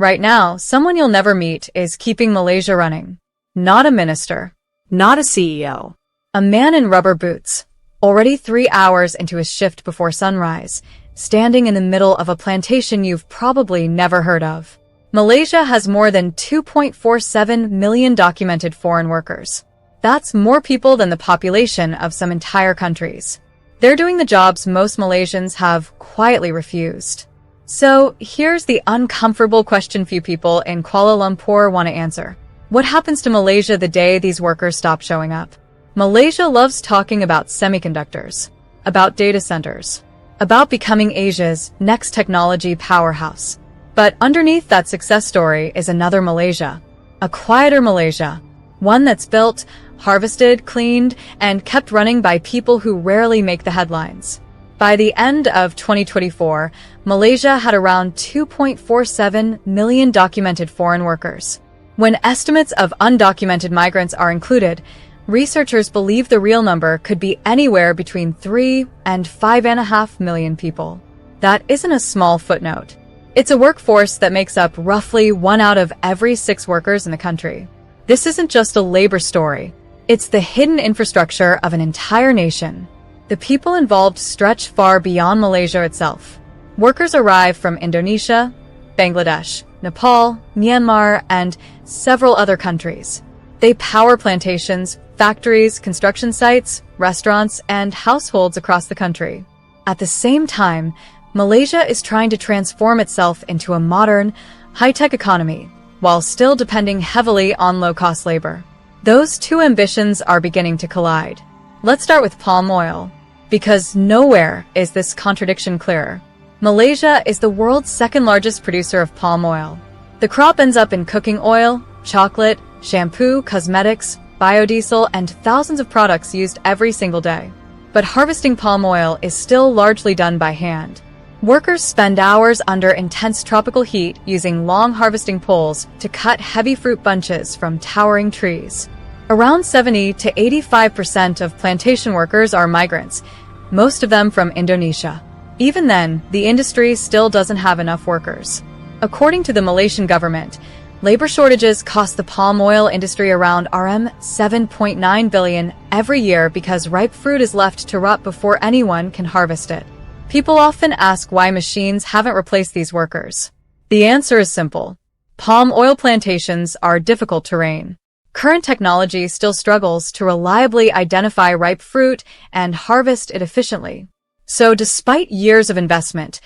Right now, someone you'll never meet is keeping Malaysia running. Not a minister, not a CEO. A man in rubber boots, already 3 hours into his shift before sunrise, standing in the middle of a plantation you've probably never heard of. Malaysia has more than 2.47 million documented foreign workers. That's more people than the population of some entire countries. They're doing the jobs most Malaysians have quietly refused. So here's the uncomfortable question few people in Kuala Lumpur want to answer. What happens to Malaysia the day these workers stop showing up? Malaysia loves talking about semiconductors, about data centers, about becoming Asia's next technology powerhouse. But underneath that success story is another Malaysia, a quieter Malaysia, one that's built, harvested, cleaned, and kept running by people who rarely make the headlines. By the end of 2024, Malaysia had around 2.47 million documented foreign workers. When estimates of undocumented migrants are included, researchers believe the real number could be anywhere between 3 and 5.5 million people. That isn't a small footnote. It's a workforce that makes up roughly 1 out of every 6 workers in the country. This isn't just a labor story. It's the hidden infrastructure of an entire nation. The people involved stretch far beyond Malaysia itself. Workers arrive from Indonesia, Bangladesh, Nepal, Myanmar, and several other countries. They power plantations, factories, construction sites, restaurants, and households across the country. At the same time, Malaysia is trying to transform itself into a modern, high-tech economy, while still depending heavily on low-cost labor. Those two ambitions are beginning to collide. Let's start with palm oil, because nowhere is this contradiction clearer. Malaysia is the world's second-largest producer of palm oil. The crop ends up in cooking oil, chocolate, shampoo, cosmetics, biodiesel, and thousands of products used every single day. But harvesting palm oil is still largely done by hand. Workers spend hours under intense tropical heat using long harvesting poles to cut heavy fruit bunches from towering trees. Around 70 to 85% of plantation workers are migrants, most of them from Indonesia. Even then, the industry still doesn't have enough workers. According to the Malaysian government, labor shortages cost the palm oil industry around RM 7.9 billion every year because ripe fruit is left to rot before anyone can harvest it. People often ask why machines haven't replaced these workers. The answer is simple. Palm oil plantations are difficult terrain. Current technology still struggles to reliably identify ripe fruit and harvest it efficiently. So despite years of investment,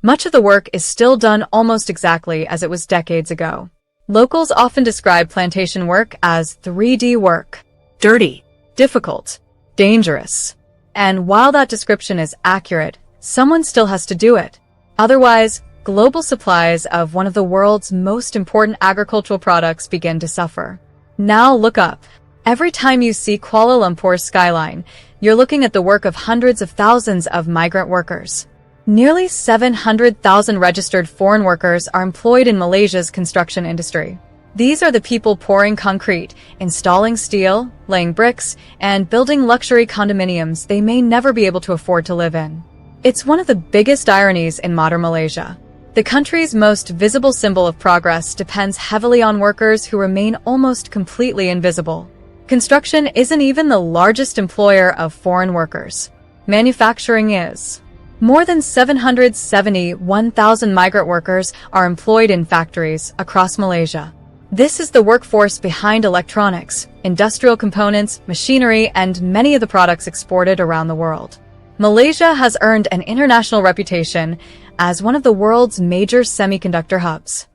much of the work is still done almost exactly as it was decades ago. Locals often describe plantation work as 3D work. Dirty, difficult, dangerous. And while that description is accurate, someone still has to do it. Otherwise, global supplies of one of the world's most important agricultural products begin to suffer. Now look up. Every time you see Kuala Lumpur's skyline, you're looking at the work of hundreds of thousands of migrant workers. Nearly 700,000 registered foreign workers are employed in Malaysia's construction industry. These are the people pouring concrete, installing steel, laying bricks, and building luxury condominiums they may never be able to afford to live in. It's one of the biggest ironies in modern Malaysia. The country's most visible symbol of progress depends heavily on workers who remain almost completely invisible. Construction isn't even the largest employer of foreign workers. Manufacturing is. More than 771,000 migrant workers are employed in factories across Malaysia. This is the workforce behind electronics, industrial components, machinery, and many of the products exported around the world. Malaysia has earned an international reputation as one of the world's major semiconductor hubs.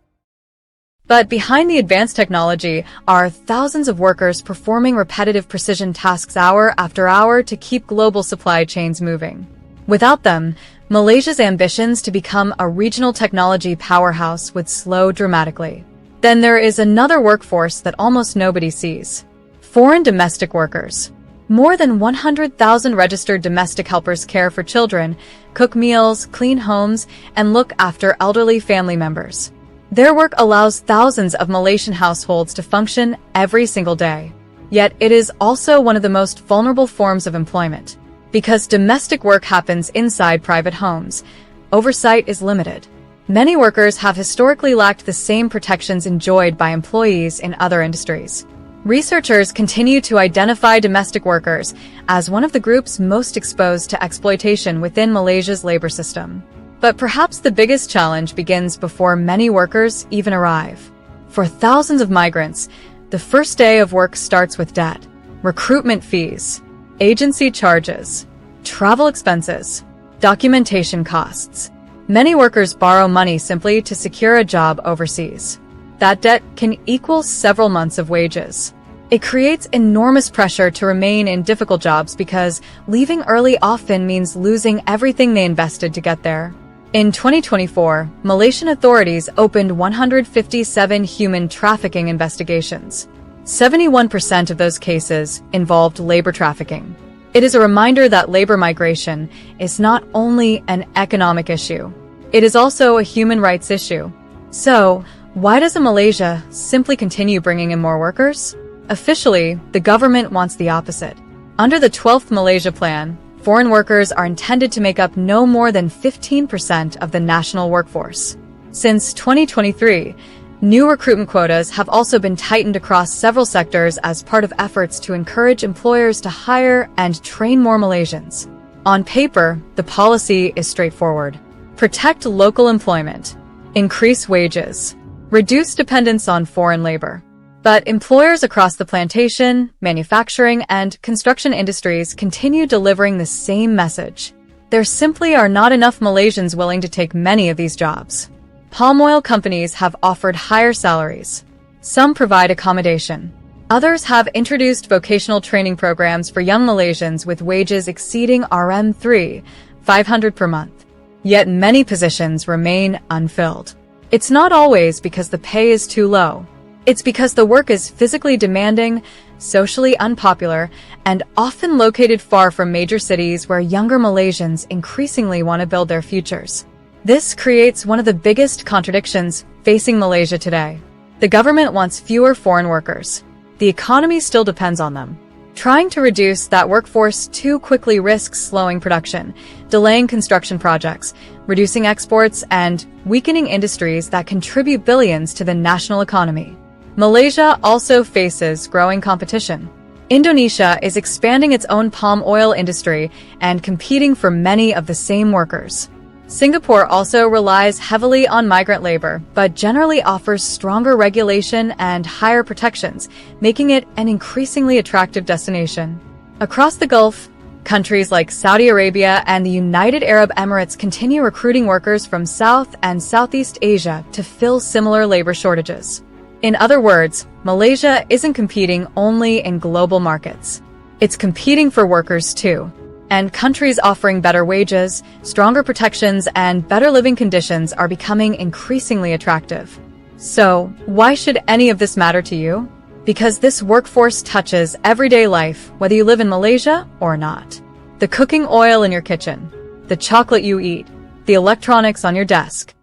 But behind the advanced technology are thousands of workers performing repetitive precision tasks hour after hour to keep global supply chains moving. Without them, Malaysia's ambitions to become a regional technology powerhouse would slow dramatically. Then there is another workforce that almost nobody sees. Foreign domestic workers. More than 100,000 registered domestic helpers care for children, cook meals, clean homes, and look after elderly family members. Their work allows thousands of Malaysian households to function every single day. Yet it is also one of the most vulnerable forms of employment. Because domestic work happens inside private homes, oversight is limited. Many workers have historically lacked the same protections enjoyed by employees in other industries. Researchers continue to identify domestic workers as one of the groups most exposed to exploitation within Malaysia's labor system. But perhaps the biggest challenge begins before many workers even arrive. For thousands of migrants, the first day of work starts with debt, recruitment fees, agency charges, travel expenses, documentation costs. Many workers borrow money simply to secure a job overseas. That debt can equal several months of wages. It creates enormous pressure to remain in difficult jobs because leaving early often means losing everything they invested to get there. In 2024, Malaysian authorities opened 157 human trafficking investigations. 71% of those cases involved labor trafficking. It is a reminder that labor migration is not only an economic issue, it is also a human rights issue. So, why doesn't Malaysia simply continue bringing in more workers? Officially, the government wants the opposite. Under the 12th Malaysia Plan, foreign workers are intended to make up no more than 15% of the national workforce. Since 2023, new recruitment quotas have also been tightened across several sectors as part of efforts to encourage employers to hire and train more Malaysians. On paper, the policy is straightforward. Protect local employment, increase wages, reduce dependence on foreign labor. But employers across the plantation, manufacturing, and construction industries continue delivering the same message. There simply are not enough Malaysians willing to take many of these jobs. Palm oil companies have offered higher salaries. Some provide accommodation. Others have introduced vocational training programs for young Malaysians with wages exceeding RM3,500 per month. Yet many positions remain unfilled. It's not always because the pay is too low. It's because the work is physically demanding, socially unpopular, and often located far from major cities where younger Malaysians increasingly want to build their futures. This creates one of the biggest contradictions facing Malaysia today. The government wants fewer foreign workers. The economy still depends on them. Trying to reduce that workforce too quickly risks slowing production, delaying construction projects, reducing exports, and weakening industries that contribute billions to the national economy. Malaysia also faces growing competition. Indonesia is expanding its own palm oil industry and competing for many of the same workers. Singapore also relies heavily on migrant labor, but generally offers stronger regulation and higher protections, making it an increasingly attractive destination. Across the Gulf, countries like Saudi Arabia and the United Arab Emirates continue recruiting workers from South and Southeast Asia to fill similar labor shortages. In other words, Malaysia isn't competing only in global markets. It's competing for workers too. And countries offering better wages, stronger protections, and better living conditions are becoming increasingly attractive. So, why should any of this matter to you? Because this workforce touches everyday life, whether you live in Malaysia or not. The cooking oil in your kitchen, the chocolate you eat, the electronics on your desk,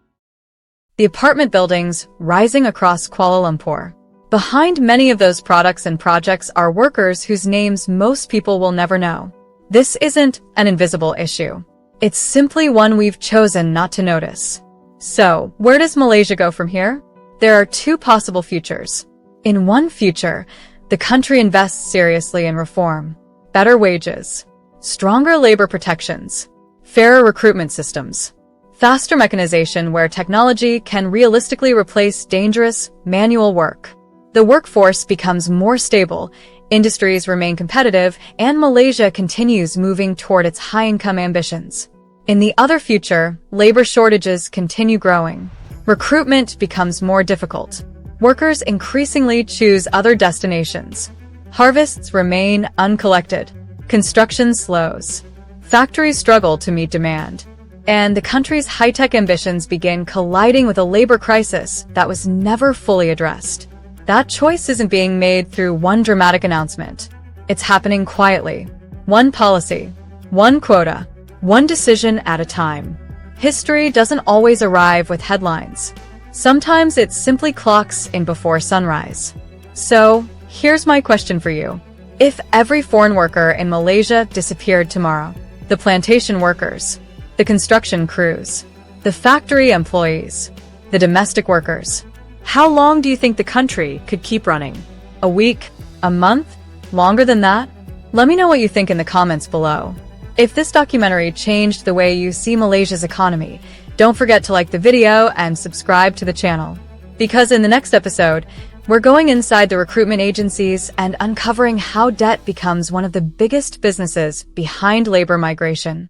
the apartment buildings rising across Kuala Lumpur. Behind many of those products and projects are workers whose names most people will never know. This isn't an invisible issue. It's simply one we've chosen not to notice. So, where does Malaysia go from here? There are two possible futures. In one future, the country invests seriously in reform, better wages, stronger labor protections, fairer recruitment systems, faster mechanization where technology can realistically replace dangerous, manual work. The workforce becomes more stable, industries remain competitive, and Malaysia continues moving toward its high-income ambitions. In the other future, labor shortages continue growing. Recruitment becomes more difficult. Workers increasingly choose other destinations. Harvests remain uncollected. Construction slows. Factories struggle to meet demand. And the country's high-tech ambitions begin colliding with a labor crisis that was never fully addressed. That choice isn't being made through one dramatic announcement. It's happening quietly. One policy, one quota, one decision at a time. History doesn't always arrive with headlines. Sometimes it simply clocks in before sunrise. So, here's my question for you. If every foreign worker in Malaysia disappeared tomorrow, the plantation workers, the construction crews, The factory employees. The domestic workers. How long do you think the country could keep running? A week? A month? Longer than that? Let me know what you think in the comments below. If this documentary changed the way you see Malaysia's economy, don't forget to like the video and subscribe to the channel. Because in the next episode, we're going inside the recruitment agencies and uncovering how debt becomes one of the biggest businesses behind labor migration.